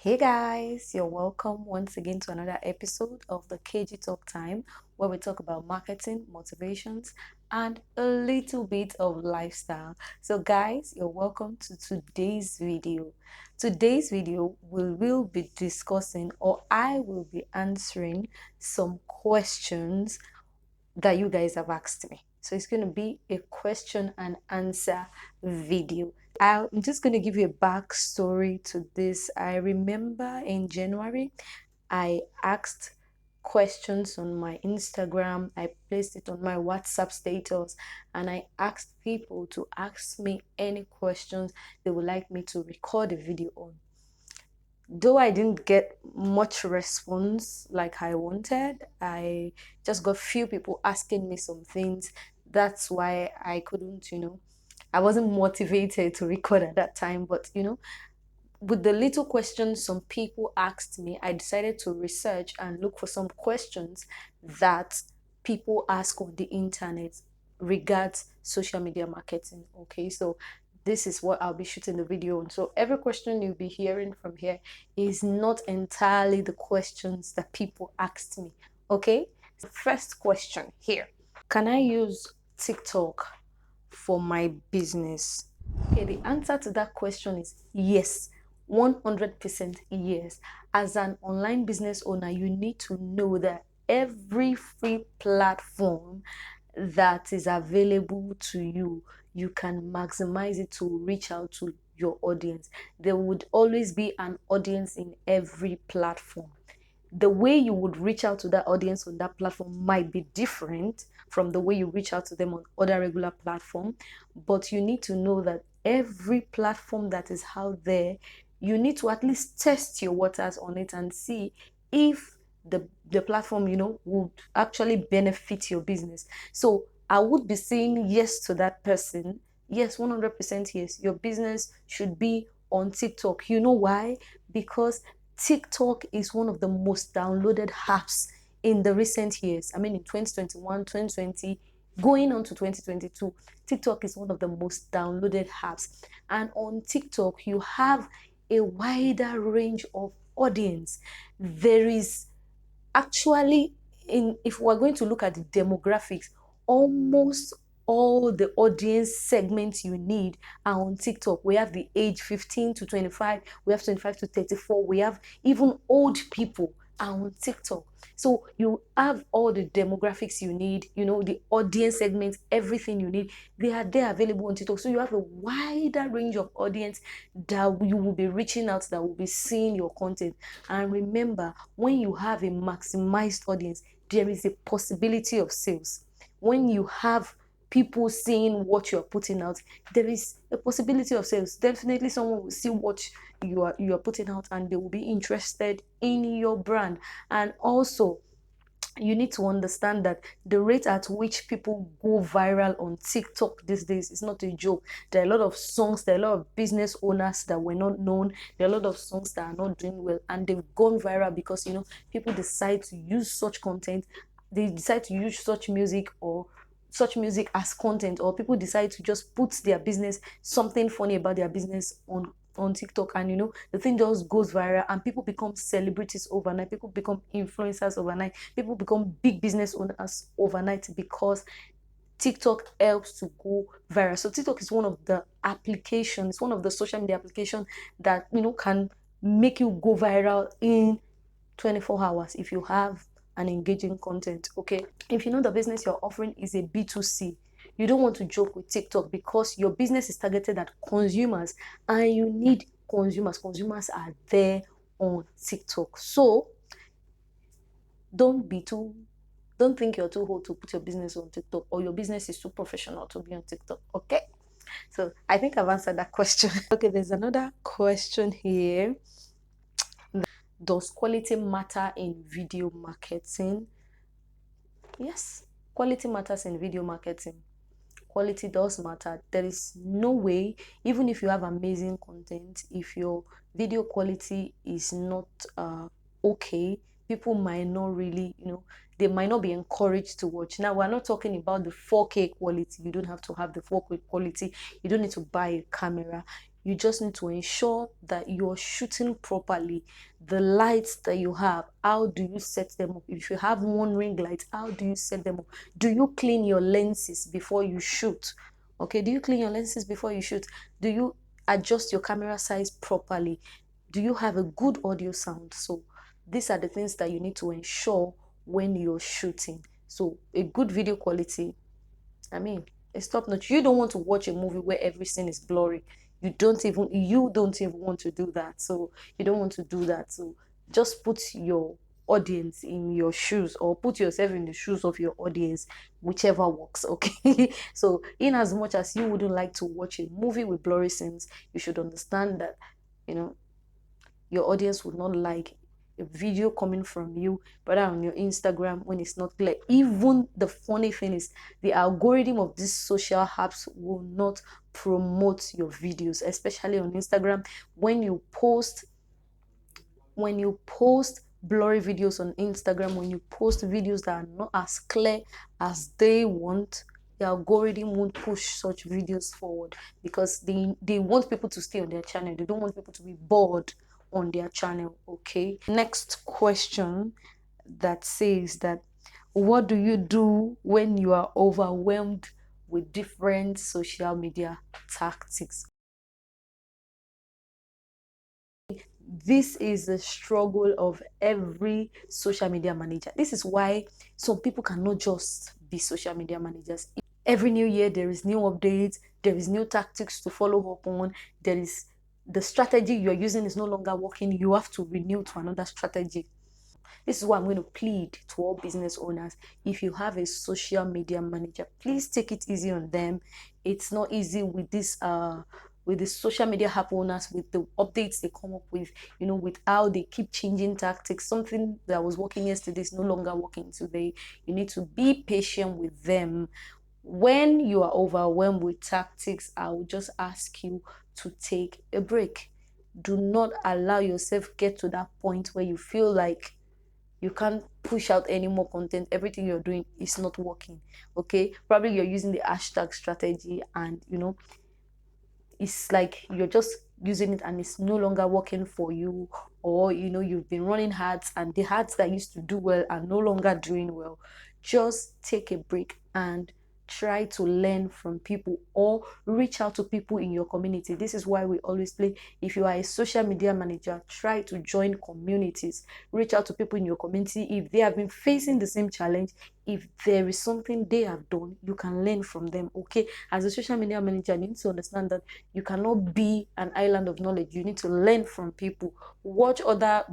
Hey guys, you're welcome once again to another episode of the KG Talk Time, where we talk about marketing, motivations, and a little bit of lifestyle. So, guys, you're welcome to today's video. Today's video, we will be discussing, or I will be answering some questions that you guys have asked me. So it's going to be a question and answer video. I'm just going to give you a backstory to this. I remember in January, I asked questions on my Instagram. I placed it on my WhatsApp status, and I asked people to ask me any questions they would like me to record a video on. Though I didn't get much response like I wanted, I just got few people asking me some things. That's why I couldn't, I wasn't motivated to record at that time. But, with the little questions some people asked me, I decided to research and look for some questions that people ask on the internet regards social media marketing. Okay, so this is what I'll be shooting the video on. So every question you'll be hearing from here is not entirely the questions that people asked me. Okay, the first question here: can I use TikTok for my business? Okay, the answer to that question is yes, 100% yes. As an online business owner, you need to know that every free platform that is available to you, you can maximize it to reach out to your audience. There would always be an audience in every platform. The way you would reach out to that audience on that platform might be different from the way you reach out to them on other regular platform, but you need to know that every platform that is out there, you need to at least test your waters on it and see if the platform would actually benefit your business. So I would be saying yes to that person. Yes, 100% yes, your business should be on TikTok. You know why? Because TikTok is one of the most downloaded apps in the recent years. I mean, in 2021, 2020, going on to 2022, TikTok is one of the most downloaded apps. And on TikTok, you have a wider range of audience. There is actually, in if we're going to look at the demographics, almost all the audience segments you need are on TikTok. We have the age 15 to 25, we have 25 to 34, we have even old people are on TikTok. So you have all the demographics you need, the audience segments, everything you need. They are there available on TikTok. So you have a wider range of audience that you will be reaching out, that will be seeing your content. And remember, when you have a maximized audience, there is a possibility of sales. When you have people seeing what you're putting out, there is a possibility of sales. Definitely someone will see what you are putting out, and they will be interested in your brand. And also, you need to understand that the rate at which people go viral on TikTok these days is not a joke. There are a lot of songs, there are a lot of business owners that were not known, there are a lot of songs that are not doing well, and they've gone viral because people decide to use such content, they decide to use such music, or such music as content, or people decide to just put their business, something funny about their business on TikTok, and the thing just goes viral, and people become celebrities overnight, people become influencers overnight, people become big business owners overnight because TikTok helps to go viral. So TikTok is one of the applications, one of the social media applications that can make you go viral in 24 hours if you have an engaging content. Okay, if you know the business you're offering is a B2C, you don't want to joke with TikTok because your business is targeted at consumers, and you need consumers are there on TikTok. So don't be too don't think you're too old to put your business on TikTok, or your business is too professional to be on TikTok. Okay, so I think I've answered that question. Okay, there's another question here. Does quality matter in video marketing? Yes, quality matters in video marketing. Quality does matter. There is no way, even if you have amazing content, if your video quality is not okay, people might not really, they might not be encouraged to watch. Now, we're not talking about the 4K quality. You don't have to have the 4K quality. You don't need to buy a camera. You just need to ensure that you're shooting properly. The lights that you have, how do you set them up? If you have one ring light, how do you set them up? Do you clean your lenses before you shoot? Okay, do you clean your lenses before you shoot? Do you adjust your camera size properly? Do you have a good audio sound? So these are the things that you need to ensure when you're shooting. So a good video quality, I mean, it's top notch. You don't want to watch a movie where every scene is blurry. You don't even want to do that. So you don't want to do that. So just put your audience in your shoes, or put yourself in the shoes of your audience, whichever works. Okay. So in as much as you wouldn't like to watch a movie with blurry scenes, you should understand that, you know, your audience would not like a video coming from you, but on your Instagram when it's not clear. Even the funny thing is, the algorithm of these social apps will not promote your videos, especially on Instagram. When you post blurry videos on Instagram, when you post videos that are not as clear as they want, the algorithm won't push such videos forward, because they want people to stay on their channel. They don't want people to be bored on their channel. Okay, next question that says that, what do you do when you are overwhelmed with different social media tactics? This is the struggle of every social media manager. This is why some people cannot just be social media managers. Every new year, there is new updates, there is new tactics to follow up on, there is the strategy you're using is no longer working. You have to renew to another strategy. This is why I'm going to plead to all business owners. If you have a social media manager, please take it easy on them. It's not easy with the social media app owners, with the updates they come up with, with how they keep changing tactics. Something that was working yesterday is no longer working today. You need to be patient with them. When you are overwhelmed with tactics, I will just ask you to take a break. Do not allow yourself get to that point where you feel like you can't push out any more content. Everything you're doing is not working. Okay, probably you're using the hashtag strategy, and it's like you're just using it and it's no longer working for you. Or you've been running ads, and the ads that used to do well are no longer doing well. Just take a break and try to learn from people, or reach out to people in your community. This is why we always play, if you are a social media manager, try to join communities. Reach out to people in your community. If they have been facing the same challenge, if there is something they have done, you can learn from them. Okay, as a social media manager, you need to understand that you cannot be an island of knowledge. You need to learn from people. Watch other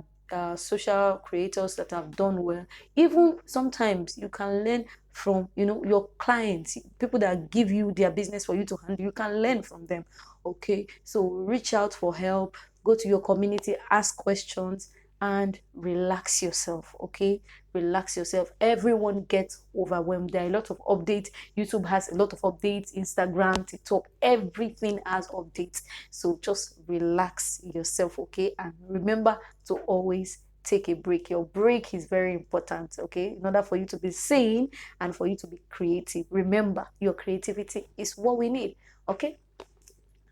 social creators that have done well. Even sometimes you can learn from your clients, people that give you their business for you to handle. You can learn from them. Okay, so reach out for help, go to your community, ask questions, and relax yourself. Okay, relax yourself. Everyone gets overwhelmed. There are a lot of updates. YouTube has a lot of updates. Instagram, TikTok, everything has updates. So just relax yourself. Okay, and remember to always take a break. Your break is very important. Okay, in order for you to be sane and for you to be creative. Remember, your creativity is what we need. Okay,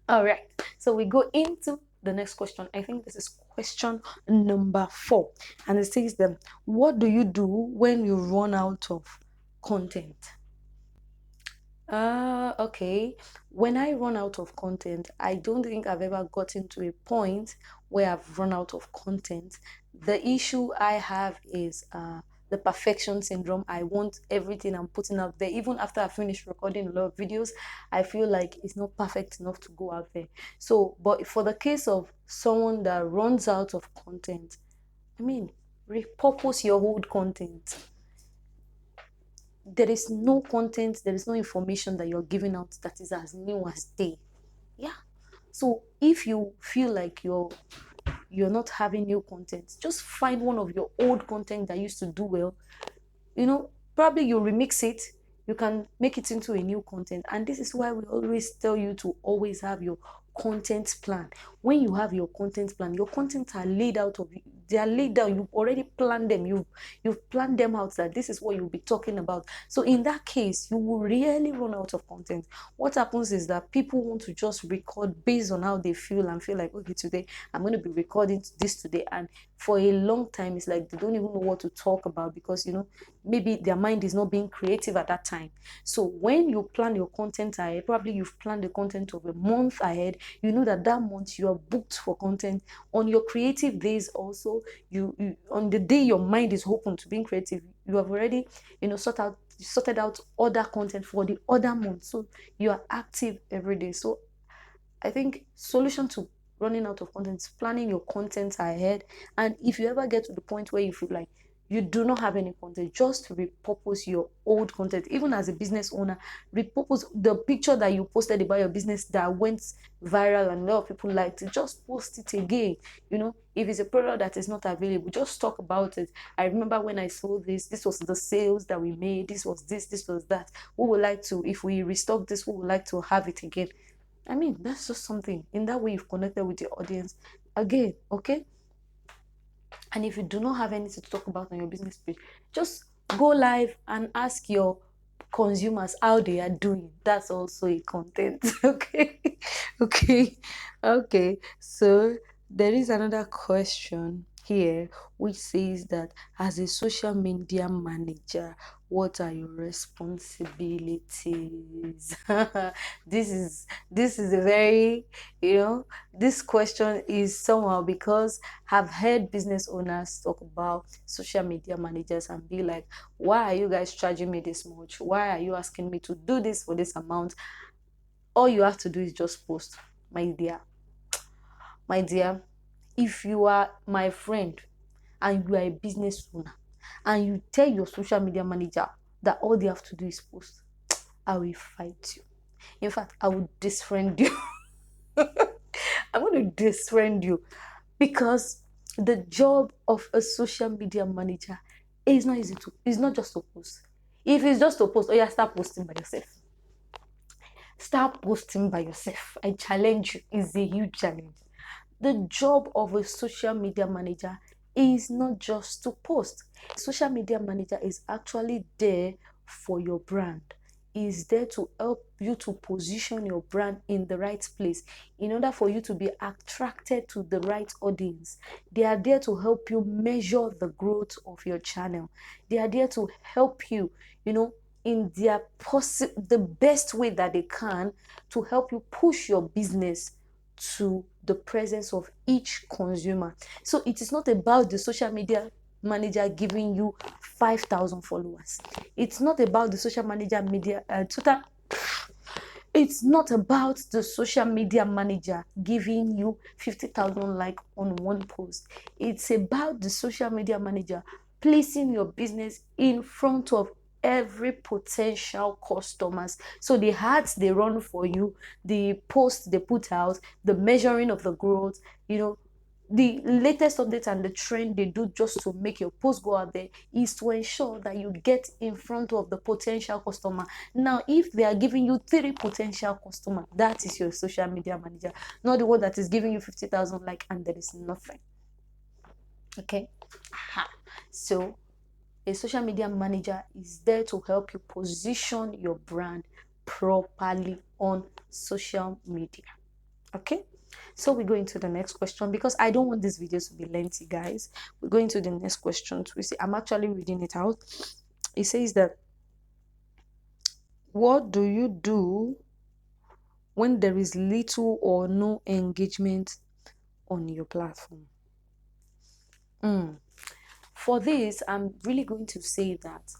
all right, so we go into the next question. I think this is question number 4, and it says them, what do you do when you run out of content? Okay. When I run out of content, I don't think I've ever gotten to a point where I've run out of content. The issue I have is the perfection syndrome. I want everything I'm putting out there. Even after I finish recording a lot of videos, I feel like it's not perfect enough to go out there. So, but for the case of someone that runs out of content, I mean, repurpose your old content. There is no content, there is no information that you're giving out that is as new as they. Yeah. So if you feel like you're not having new content, just find one of your old content that used to do well. Probably you remix it, you can make it into a new content. And this is why we always tell you to always have your content plan. When you have your content plan, your content are laid out of they are laid down. You've already planned them. You've planned them out that this is what you'll be talking about. So in that case, you will really run out of content. What happens is that people want to just record based on how they feel and feel like, okay, today I'm going to be recording this today. And for a long time, it's like they don't even know what to talk about because, maybe their mind is not being creative at that time. So when you plan your content ahead, probably you've planned the content of a month ahead, you know that month you are booked for content. On your creative days also, you on the day your mind is open to being creative, you have already, sorted out other content for the other month. So you are active every day. So I think solution to running out of content is planning your content ahead. And if you ever get to the point where you feel like you do not have any content, just repurpose your old content. Even as a business owner, repurpose the picture that you posted about your business that went viral and a lot of people liked it. Just post it again. If it's a product that is not available, just talk about it. I remember when I sold this was the sales that we made, this was this was that. We would like to, if we restock this, we would like to have it again. I mean, that's just something. In that way, you've connected with your audience again, okay? And if you do not have anything to talk about on your business page, just go live and ask your consumers how they are doing. That's also a content, okay? Okay, okay. So there is another question here which says that as a social media manager, what are your responsibilities? This is a very, this question is somehow, because I've heard business owners talk about social media managers and be like, why are you guys charging me this much? Why are you asking me to do this for this amount? All you have to do is just post. My dear, if you are my friend and you are a business owner and you tell your social media manager that all they have to do is post, I will fight you. In fact, I will disfriend you. I'm going to disfriend you, because the job of a social media manager is not easy to. It's not just to post. If it's just to post, oh yeah, start posting by yourself. Start posting by yourself. I challenge you. It's a huge challenge. The job of a social media manager is not just to post. A social media manager is actually there for your brand. Is there to help you to position your brand in the right place in order for you to be attracted to the right audience. They are there to help you measure the growth of your channel. They are there to help you, in the best way that they can, to help you push your business to the presence of each consumer. So it is not about the social media manager giving you 5,000 followers. It's not about the social media Twitter. It's not about the social media manager giving you 50,000 like on one post. It's about the social media manager placing your business in front of every potential customers. So the ads they run for you, the posts they put out, the measuring of the growth, the latest update and the trend they do just to make your post go out there is to ensure that you get in front of the potential customer. Now, if they are giving you 3 potential customers, that is your social media manager, not the one that is giving you 50,000 like and there is nothing. Okay. So a social media manager is there to help you position your brand properly on social media. Okay. So we go into the next question, because I don't want this video to be lengthy, guys. We're going to the next question. We see, I'm actually reading it out. It says that, what do you do when there is little or no engagement on your platform? For this, I'm really going to say that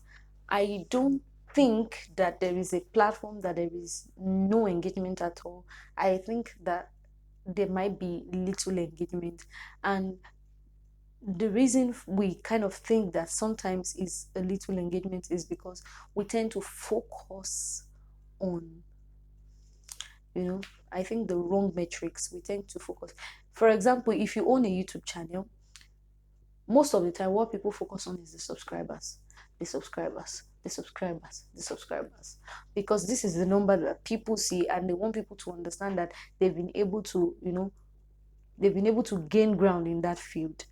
I don't think that there is a platform that there is no engagement at all. I think that there might be little engagement, and the reason we kind of think that sometimes is a little engagement is because we tend to focus on, I think, the wrong metrics. We tend to focus. For example, if you own a YouTube channel, most of the time what people focus on is the subscribers, because this is the number that people see, and they want people to understand that they've been able to gain ground in that field.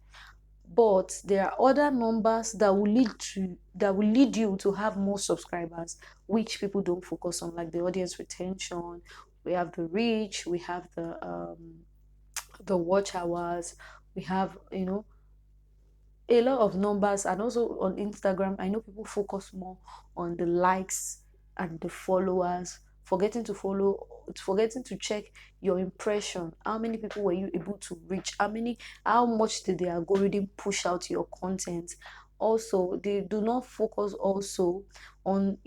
but there are other numbers that will lead you to have more subscribers, which people don't focus on, like the audience retention. We have the reach, we have the watch hours, we have, a lot of numbers. And also on Instagram, I know people focus more on the likes and the followers, forgetting to check your impression. How many people were you able to reach? How much did the algorithm push out your content? Also, they do not focus also on,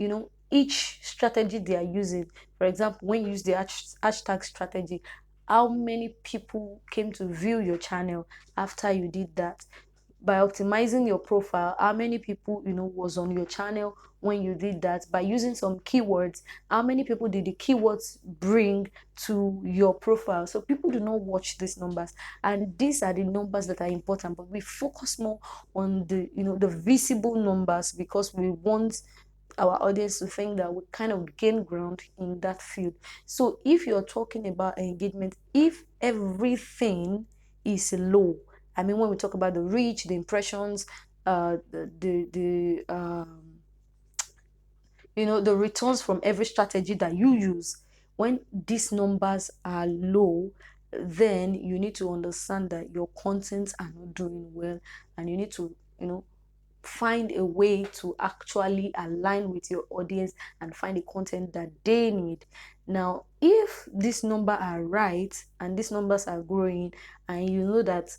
each strategy they are using. For example, when you use the hashtag strategy, how many people came to view your channel after you did that? By optimizing your profile, how many people was on your channel when you did that? By using some keywords, how many people did the keywords bring to your profile? So people do not watch these numbers, and these are the numbers that are important, but we focus more on the visible numbers, because we want our audience to think that we kind of gain ground in that field. So if you're talking about engagement, if everything is low, I mean, when we talk about the reach, the impressions, the returns from every strategy that you use, when these numbers are low, then you need to understand that your contents are not doing well, and you need to, find a way to actually align with your audience and find the content that they need. Now, if these numbers are right and these numbers are growing, and you know that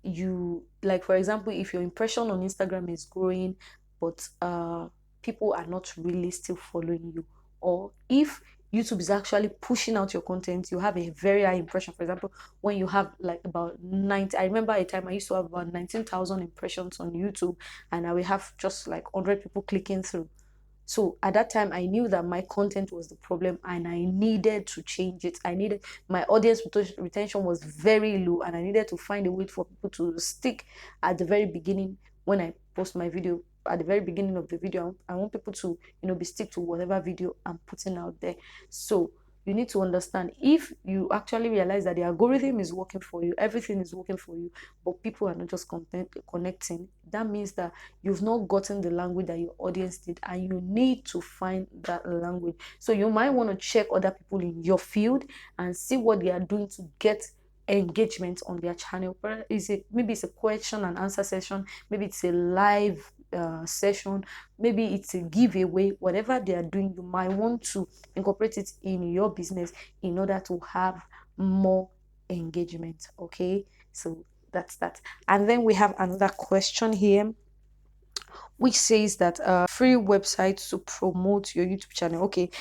you, like, for example, if your impression on Instagram is growing, but people are not really still following you, or if YouTube is actually pushing out your content, you have a very high impression. For example, when you have like about 90, I remember a time I used to have about 19,000 impressions on YouTube, and I will have just like 100 people clicking through. So at that time, I knew that my content was the problem, and I needed to change it. My audience retention was very low, and I needed to find a way for people to stick at the very beginning. When I post my video, at the very beginning of the video, I want people to, be stick to whatever video I'm putting out there. So you need to understand, if you actually realize that the algorithm is working for you, everything is working for you, but people are not just connecting, that means that you've not gotten the language that your audience did, and you need to find that language. So you might want to check other people in your field and see what they are doing to get engagement on their channel. Maybe it's a question and answer session, maybe it's a live session, maybe it's a giveaway. Whatever they are doing, you might want to incorporate it in your business in order to have more engagement. Okay, so that's that. And then we have another question here, which says that free websites to promote your YouTube channel. Okay,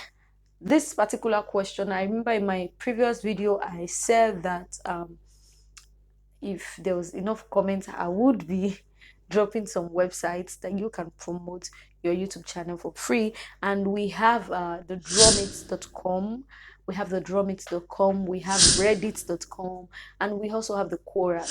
this particular question, I remember in my previous video I said that if there was enough comments, I would be dropping some websites that you can promote your YouTube channel for free. And we have the drawmits.com, we have the drawmits.com, we have reddit.com, and we also have the Quora.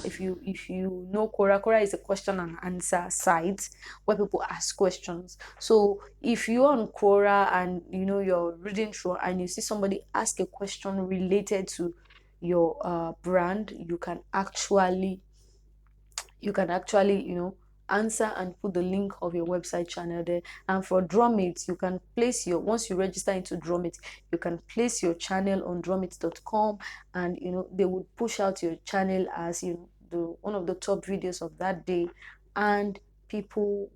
If you know Quora is a question and answer site where people ask questions. So if you're on Quora and you're reading through and you see somebody ask a question related to your brand, you can actually answer and put the link of your website channel there. And for Drawmit, you can place once you register into Drawmit, you can place your channel on drawmit.com, and they would push out your channel as the one of the top videos of that day, and people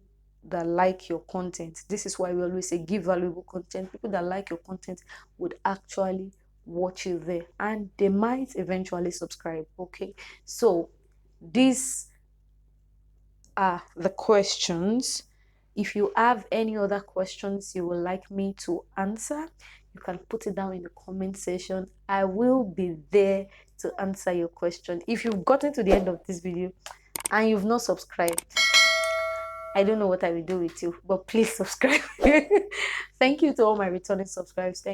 that like your content. This is why we always say give valuable content. People that like your content would actually watch you there, and they might eventually subscribe. Okay, so these are the questions. If you have any other questions you would like me to answer, you can put it down in the comment section. I will be there to answer your question. If you've gotten to the end of this video and you've not subscribed, I don't know what I will do with you, but please subscribe. Thank you to all my returning subscribers.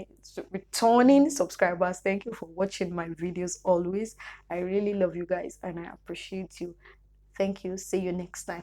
Returning subscribers. Thank you for watching my videos always. I really love you guys and I appreciate you. Thank you. See you next time.